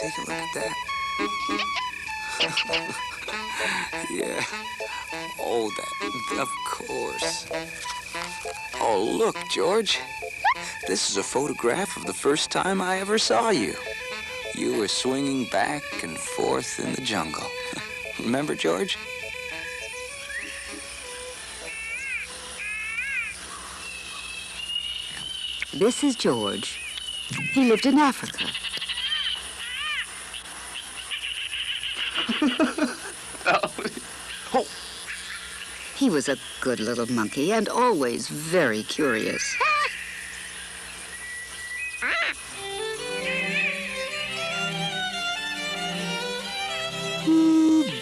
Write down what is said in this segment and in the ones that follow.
take a look at that. Yeah. Oh, that, of course. Oh, look, George. This is a photograph of the first time I ever saw you. You were swinging back and forth in the jungle. Remember, George? This is George. He lived in Africa. Oh. He was a good little monkey and always very curious.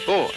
Boy.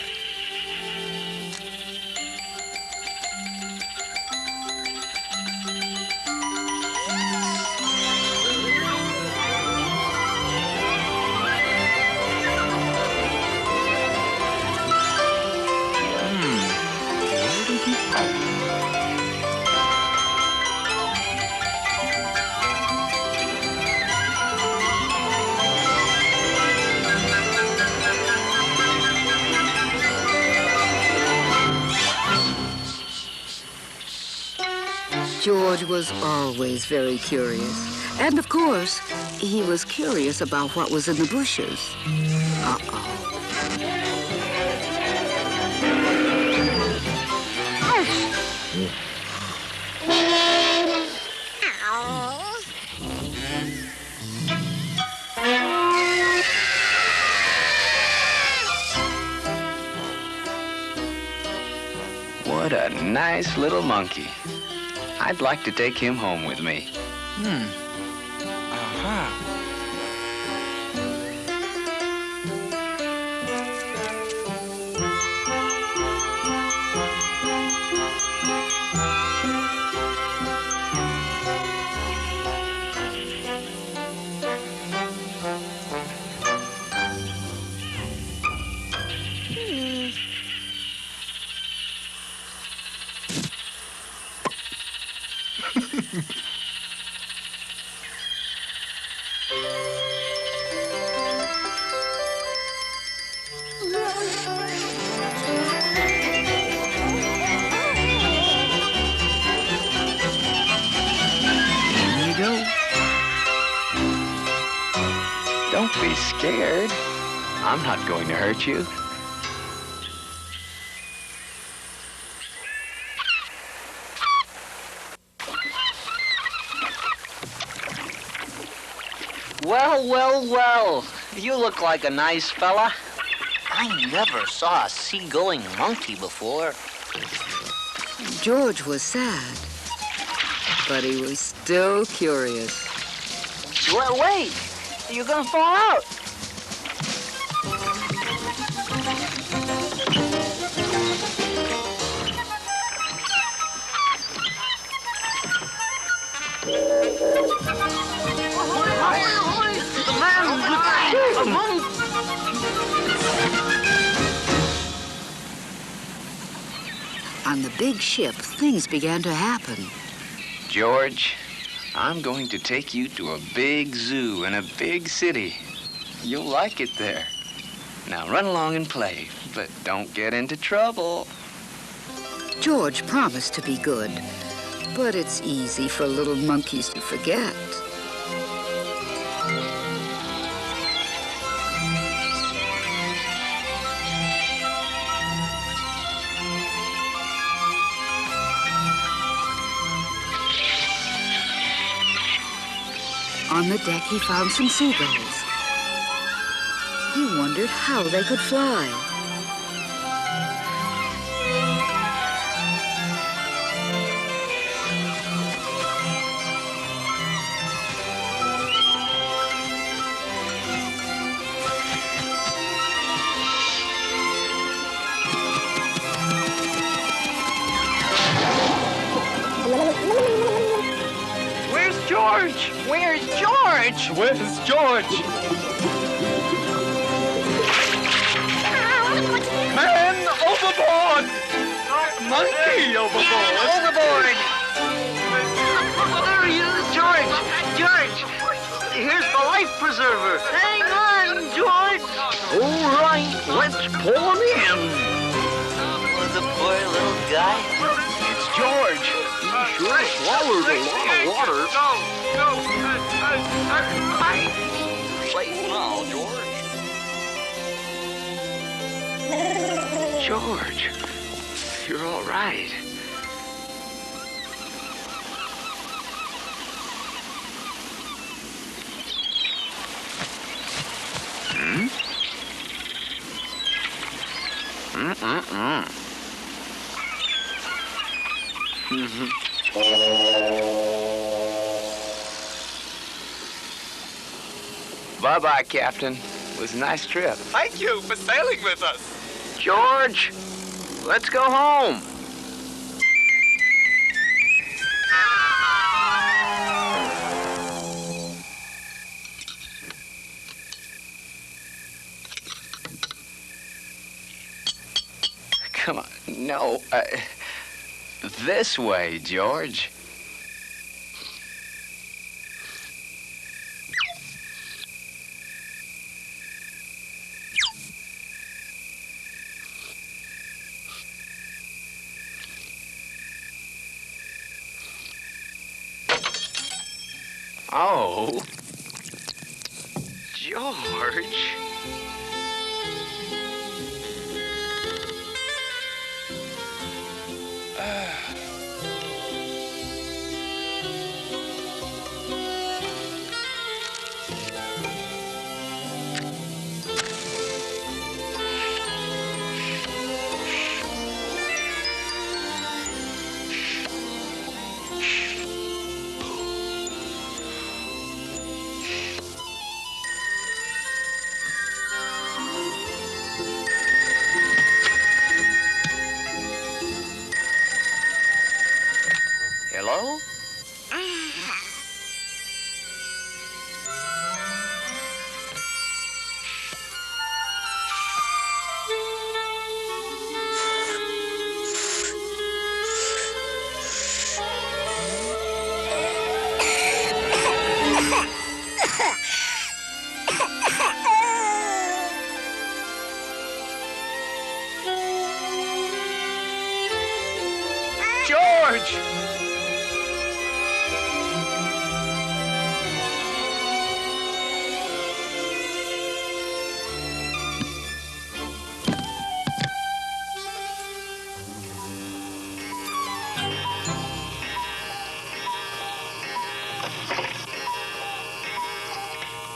George was always very curious. And of course, he was curious about what was in the bushes. Uh-oh. What a nice little monkey. I'd like to take him home with me. Don't be scared. I'm not going to hurt you. Well, well, well. You look like a nice fella. I never saw a seagoing monkey before. George was sad, but he was still curious. Well, wait! You're gonna fall out. The man, a monk. On the big ship, things began to happen. George, I'm going to take you to a big zoo in a big city. You'll like it there. Now run along and play, but don't get into trouble. George promised to be good, but it's easy for little monkeys to forget. On the deck, he found some seagulls. He wondered how they could fly. Where's George? Where's George? Where's George? Man overboard! Monkey overboard! Man overboard! There he is, George! George! Here's the life preserver! Hang on, Let's pull him in. The poor little guy. It's George. He sure swallowed a lot of water. Safe now, George. George, you're all right. Bye-bye, Captain. It was a nice trip. Thank you for sailing with us. George, let's go home. Come on. No, this way, George. Oh, George. Hello? George!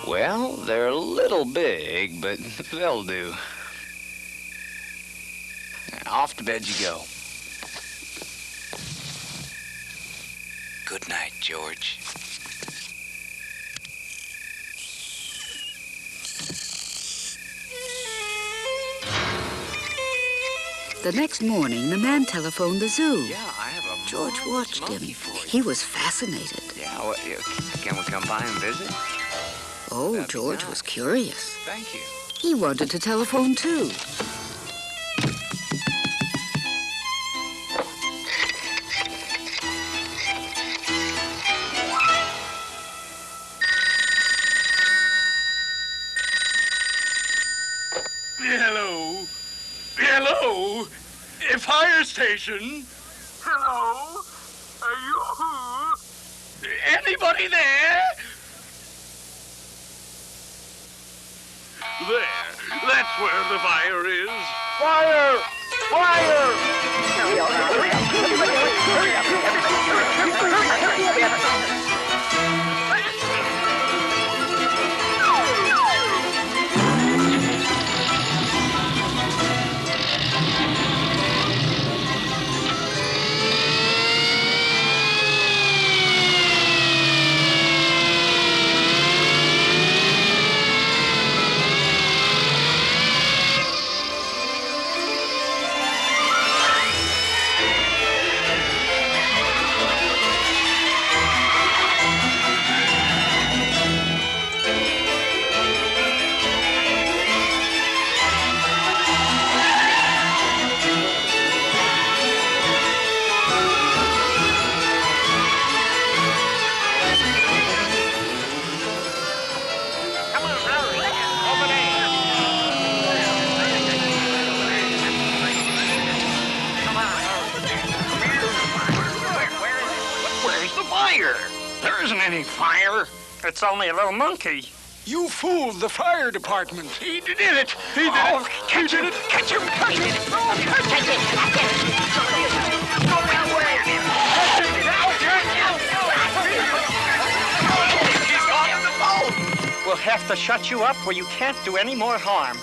Well, they're a little big, but they'll do. Off to bed you go. Good night, George. The next morning, the man telephoned the zoo. Yeah, I have a George watched him. monkey for you. He was fascinated. Yeah, well, can we come by and visit? Oh, That'd be George nice. was curious. Thank you. He wanted to telephone, too. Hello. Hello. Fire station. Hello. Are you who? Anybody there? There. That's where the fire is. Fire! Fire! any fire. It's only a little monkey. You fooled the fire department. He did it. He did it. Catch him. Catch him. Catch him. Oh, catch him. Go that way. He's gone in the boat. We'll have to shut you up where you can't do any more harm.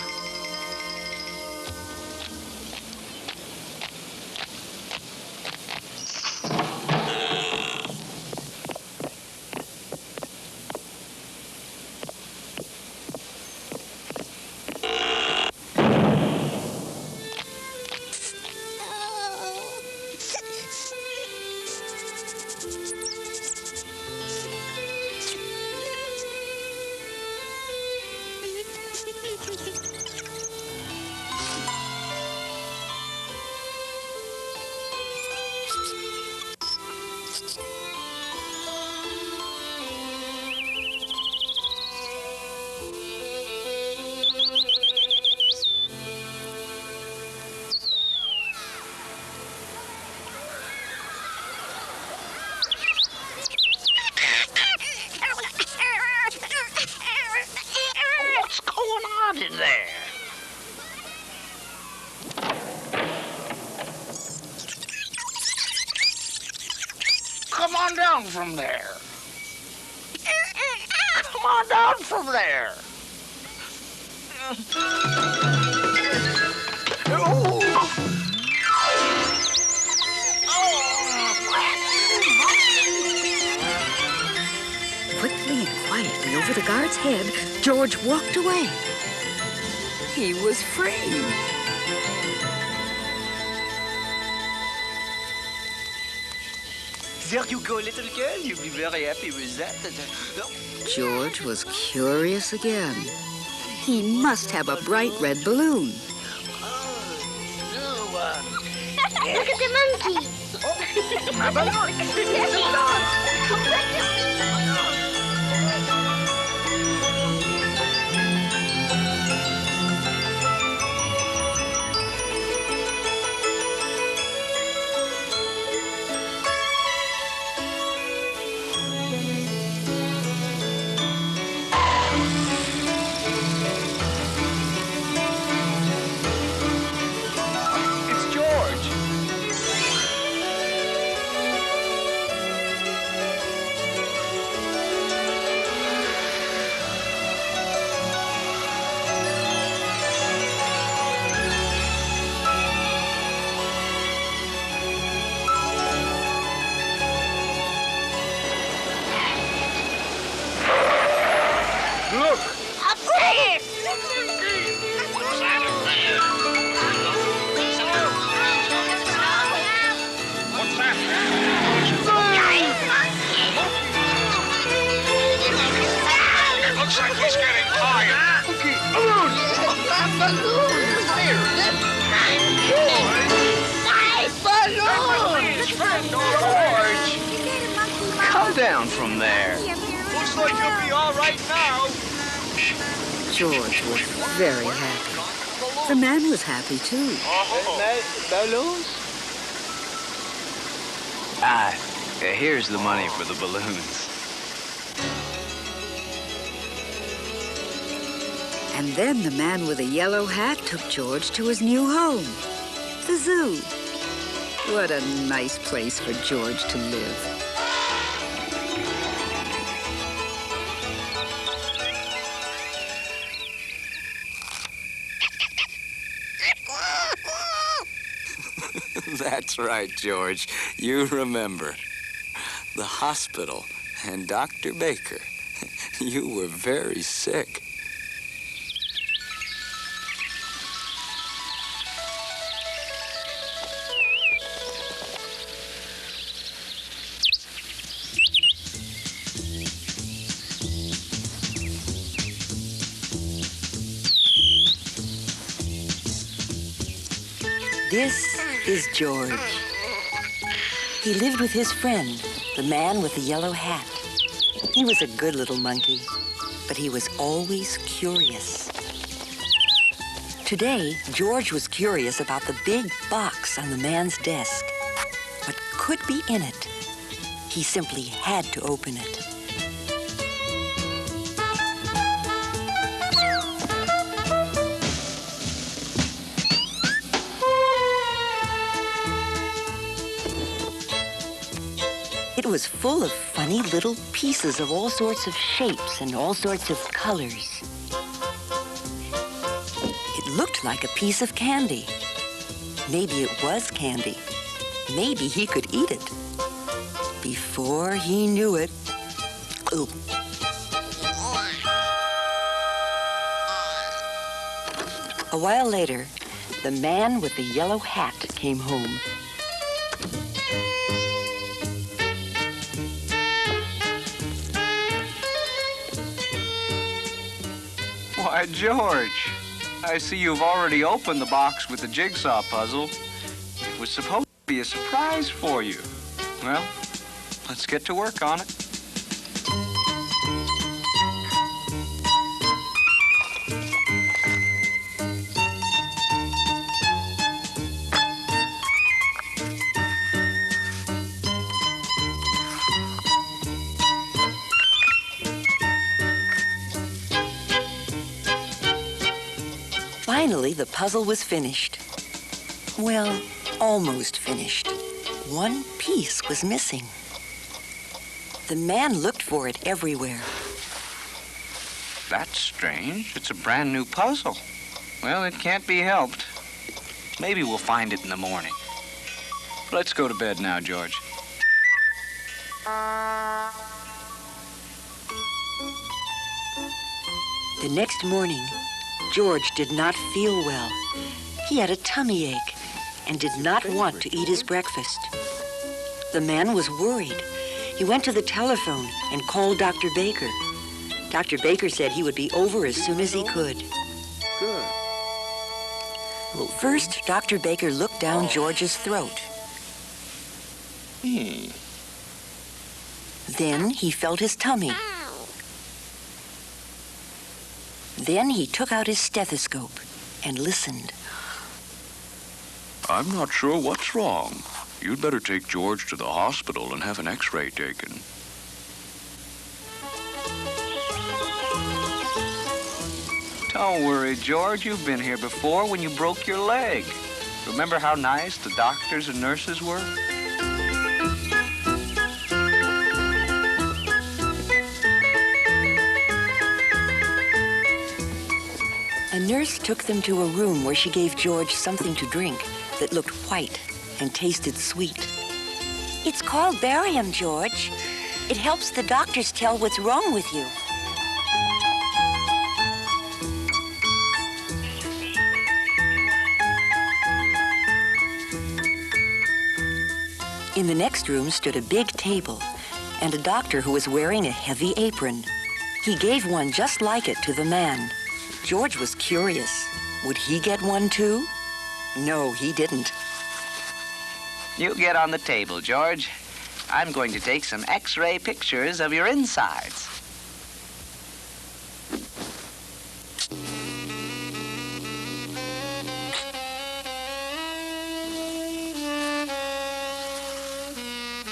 What's going on in there? Come on down from there. Come on down from there. Quickly and quietly over the guard's head, George walked away. He was free. There you go, little girl. You'll be very happy with that. George was curious again. He must have a bright red balloon. Look at the monkey. My balloon. It's George. Look. Up there. What's that? Looks like he's getting tired. George. Come down from there. Looks like you'll be all right now. George was very happy. The man was happy, too. Balloons? Here's the money for the balloons. And then the man with a yellow hat took George to his new home, the zoo. What a nice place for George to live. That's right, George. You remember. The hospital and Dr. Baker. You were very sick. This is George. He lived with his friend, the man with the yellow hat. He was a good little monkey, but he was always curious. Today, George was curious about the big box on the man's desk. What could be in it? He simply had to open it. was full of funny little pieces of all sorts of shapes and all sorts of colors. It looked like a piece of candy. Maybe it was candy. Maybe he could eat it. Before he knew it, ooh. A while later, the man with the yellow hat came home. Why, George, I see you've already opened the box with the jigsaw puzzle. It was supposed to be a surprise for you. Well, let's get to work on it. Finally, the puzzle was finished. Well, almost finished. One piece was missing. The man looked for it everywhere. That's strange. It's a brand new puzzle. Well, it can't be helped. Maybe we'll find it in the morning. Let's go to bed now, George. The next morning, George did not feel well. He had a tummy ache and did not want to eat his breakfast. The man was worried. He went to the telephone and called Dr. Baker. Dr. Baker said he would be over as soon as he could. Good. First, Dr. Baker looked down George's throat. Then he felt his tummy. Then he took out his stethoscope and listened. I'm not sure what's wrong. You'd better take George to the hospital and have an x-ray taken. Don't worry, George. You've been here before when you broke your leg. Remember how nice the doctors and nurses were? A nurse took them to a room where she gave George something to drink that looked white and tasted sweet. It's called barium, George. It helps the doctors tell what's wrong with you. In the next room stood a big table and a doctor who was wearing a heavy apron. He gave one just like it to the man. George was curious. Would he get one too? No, he didn't. You get on the table, George. I'm going to take some X-ray pictures of your insides.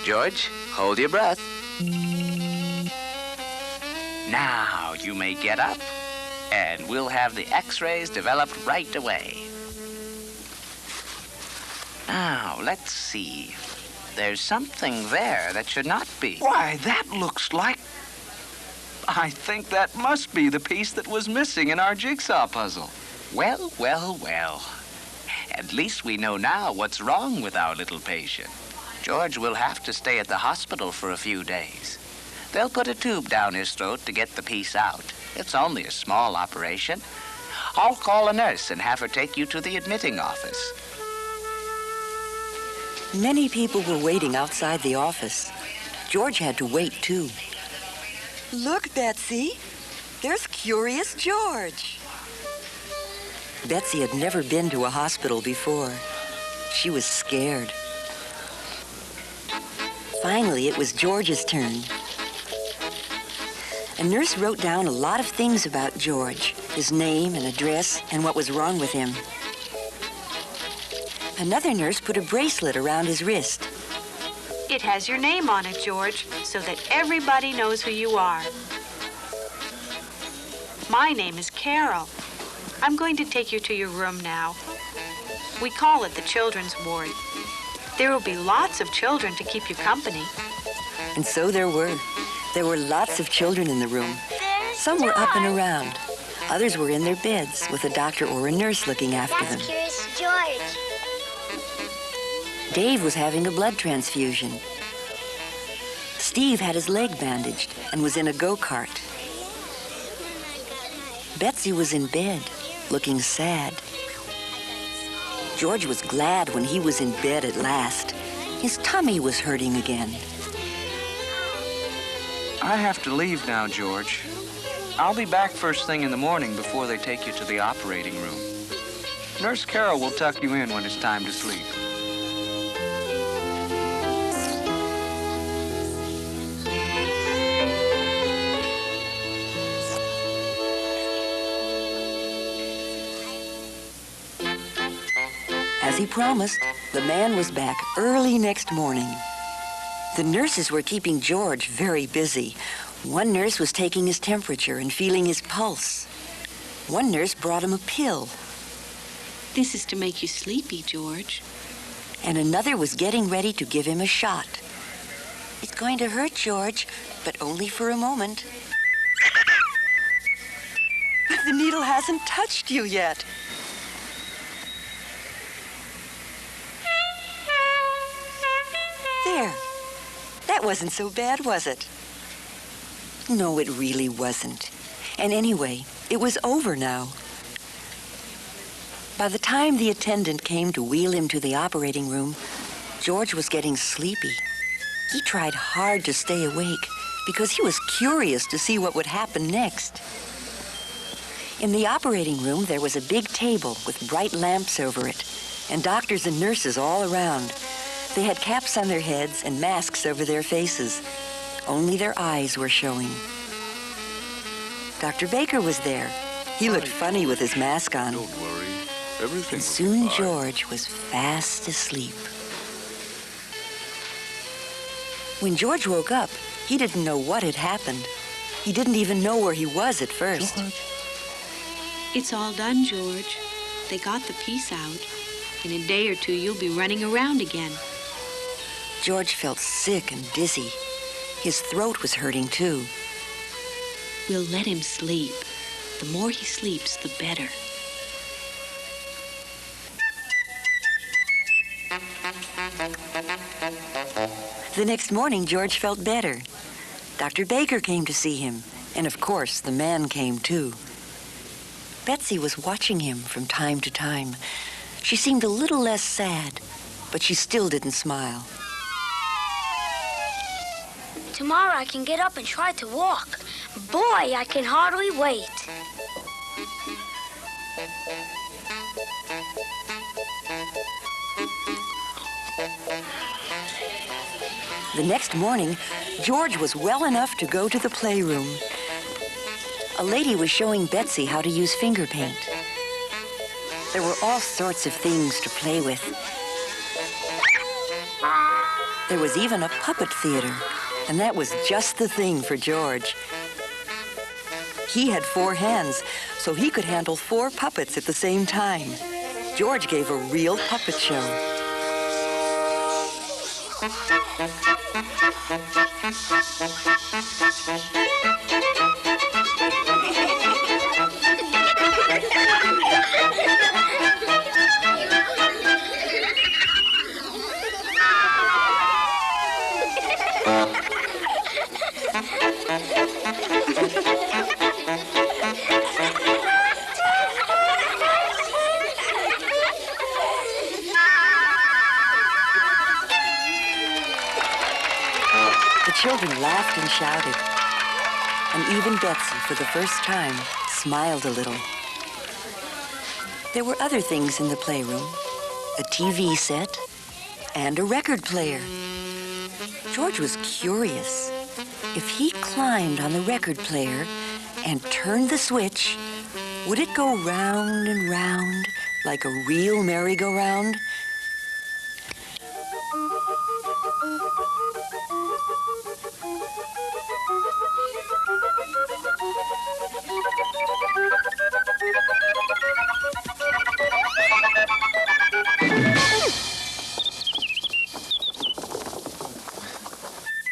George, hold your breath. Now you may get up, and we'll have the X-rays developed right away. Now, let's see. There's something there that should not be. Why, that looks like... I think that must be the piece that was missing in our jigsaw puzzle. Well, well, well. At least we know now what's wrong with our little patient. George will have to stay at the hospital for a few days. They'll put a tube down his throat to get the piece out. It's only a small operation. I'll call a nurse and have her take you to the admitting office. Many people were waiting outside the office. George had to wait, too. Look, Betsy. There's Curious George. Betsy had never been to a hospital before. She was scared. Finally, it was George's turn. A nurse wrote down a lot of things about George, his name and address, and what was wrong with him. Another nurse put a bracelet around his wrist. It has your name on it, George, so that everybody knows who you are. My name is Carol. I'm going to take you to your room now. We call it the children's ward. There will be lots of children to keep you company. And so there were. There were lots of children in the room. Some were up and around. Others were in their beds with a doctor or a nurse looking after them. That's Curious George. Dave was having a blood transfusion. Steve had his leg bandaged and was in a go-kart. Betsy was in bed, looking sad. George was glad when he was in bed at last. His tummy was hurting again. I have to leave now, George. I'll be back first thing in the morning before they take you to the operating room. Nurse Carol will tuck you in when it's time to sleep. As he promised, the man was back early next morning. The nurses were keeping George very busy. One nurse was taking his temperature and feeling his pulse. One nurse brought him a pill. This is to make you sleepy, George. And another was getting ready to give him a shot. It's going to hurt, George, but only for a moment. But the needle hasn't touched you yet. There. That wasn't so bad, was it? No, it really wasn't. And anyway, it was over now. By the time the attendant came to wheel him to the operating room, George was getting sleepy. He tried hard to stay awake because he was curious to see what would happen next. In the operating room, there was a big table with bright lamps over it, and doctors and nurses all around. They had caps on their heads and masks over their faces. Only their eyes were showing. Dr. Baker was there. He looked funny with his mask on. Don't worry. Everything And soon George was fast asleep. When George woke up, he didn't know what had happened. He didn't even know where he was at first. George. It's all done, George. They got the piece out. In a day or two, you'll be running around again. George felt sick and dizzy. His throat was hurting, too. We'll let him sleep. The more he sleeps, the better. The next morning, George felt better. Dr. Baker came to see him, and of course, the man came too. Betsy was watching him from time to time. She seemed a little less sad, but she still didn't smile. Tomorrow I can get up and try to walk. Boy, I can hardly wait. The next morning, George was well enough to go to the playroom. A lady was showing Betsy how to use finger paint. There were all sorts of things to play with. There was even a puppet theater, and that was just the thing for George. He had 4 hands, so he could handle 4 puppets at the same time. George gave a real puppet show. The children laughed and shouted, and even Betsy, for the first time, smiled a little. There were other things in the playroom, a TV set and a record player. George was curious. If he climbed on the record player and turned the switch, would it go round and round like a real merry-go-round?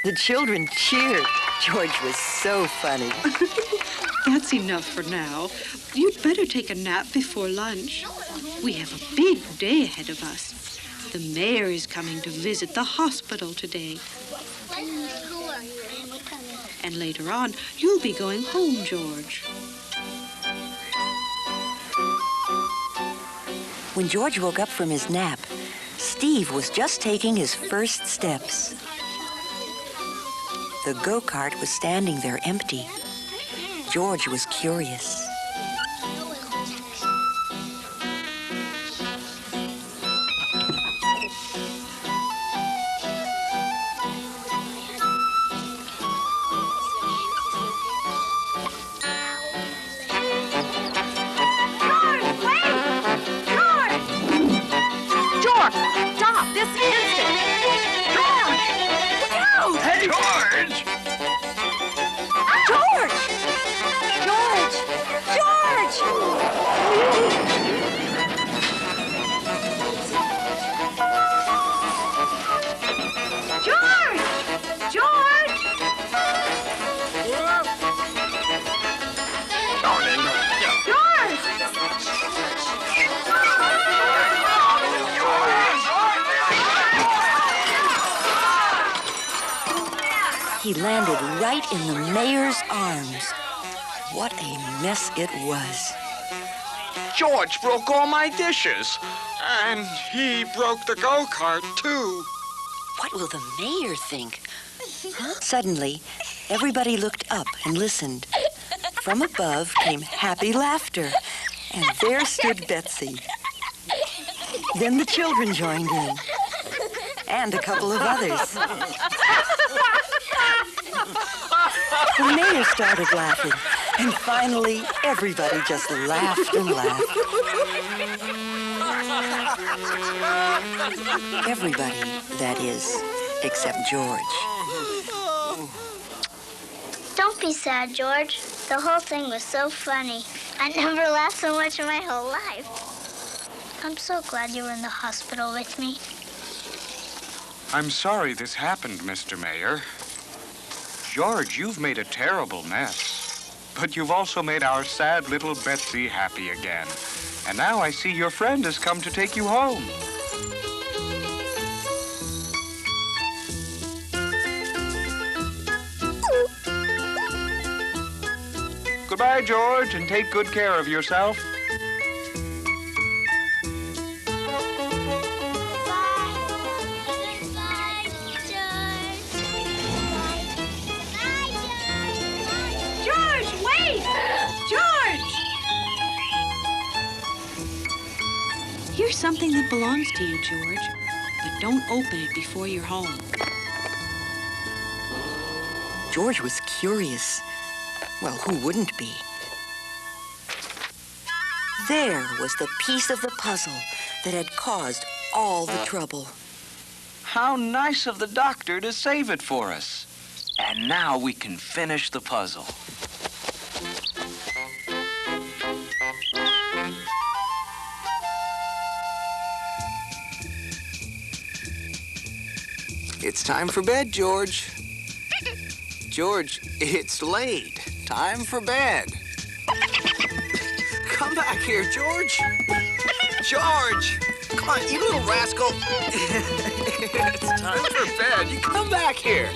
The children cheered. George was so funny. That's enough for now. You'd better take a nap before lunch. We have a big day ahead of us. The mayor is coming to visit the hospital today. And later on, you'll be going home, George. When George woke up from his nap, Steve was just taking his first steps. The go-kart was standing there empty. George was curious. He landed right in the mayor's arms. What a mess it was. George broke all my dishes. And he broke the go-kart, too. What will the mayor think? Suddenly, everybody looked up and listened. From above came happy laughter, and there stood Betsy. Then the children joined in, and a couple of others. The mayor started laughing, and finally, everybody just laughed and laughed. Everybody, that is, except George. Don't be sad, George. The whole thing was so funny. I never laughed so much in my whole life. I'm so glad you were in the hospital with me. I'm sorry this happened, Mr. Mayor. George, you've made a terrible mess. But you've also made our sad little Betsy happy again. And now I see your friend has come to take you home. Goodbye, George, and take good care of yourself. Here's something that belongs to you, George, but don't open it before you're home. George was curious. Well, who wouldn't be? There was the piece of the puzzle that had caused all the trouble. How nice of the doctor to save it for us. And now we can finish the puzzle. It's time for bed, George. George, it's late. Time for bed. Come back here, George. George! Come on, you little rascal. It's time for bed. You come back here.